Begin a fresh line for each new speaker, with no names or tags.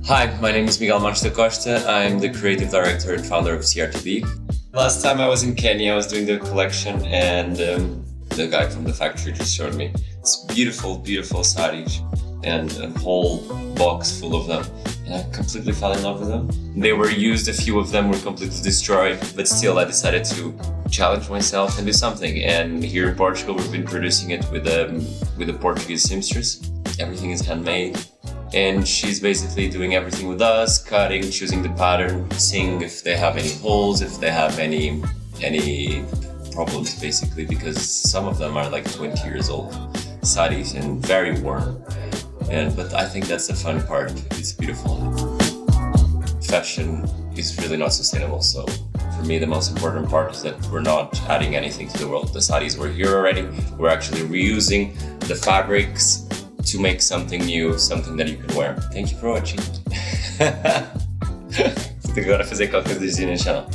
Hi, my name is Miguel Marques da Costa. I'm the creative director and founder of C.R.T.D. Last time I was in Kenya, I was doing the collection and the guy from the factory just showed me this beautiful, beautiful saris and a whole box full of them. And I completely fell in love with them. They were used, a few of them were completely destroyed, but still I decided to challenge myself and do something. And here in Portugal, we've been producing it with a Portuguese seamstress. Everything is handmade. And she's basically doing everything with us, cutting, choosing the pattern, seeing if they have any holes, if they have any problems, basically, because some of them are like 20 years old, saris, and very worn. But I think that's the fun part. It's beautiful. Fashion is really not sustainable, so for me the most important part is that we're not adding anything to the world. The saris were here already. We're actually reusing the fabrics to make something new, something that you can wear. Thank you for watching. Vou ter agora fazer qualquer coisa no chão.